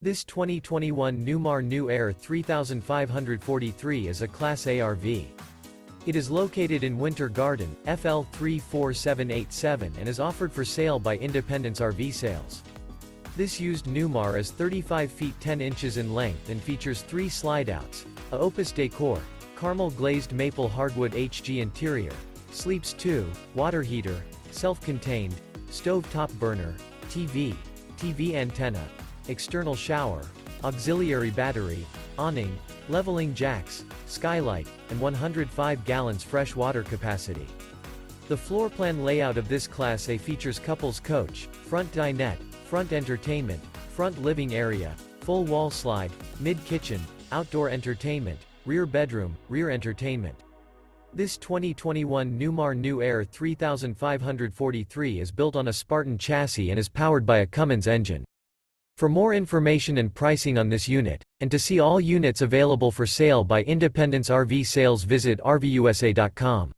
This 2021 Newmar New Aire 3543 is a Class A RV. It is located in Winter Garden, FL 34787 and is offered for sale by Independence RV Sales. This used Newmar is 35 feet 10 inches in length and features 3 slideouts, a Opus Decor, Carmel Glazed Maple Hardwood-HG interior, sleeps 2, water heater, self-contained, stove-top burner, TV antenna, external shower, auxiliary battery, awning, leveling jacks, skylight, and 105 gallons fresh water capacity. The floor plan layout of this Class A features couples coach, front dinette, front entertainment, front living area, full wall slide, mid-kitchen, outdoor entertainment, rear bedroom, rear entertainment. This 2021 Newmar New Aire 3543 is built on a Spartan chassis and is powered by a Cummins engine. For more information and pricing on this unit, and to see all units available for sale by Independence RV Sales, visit RVUSA.com.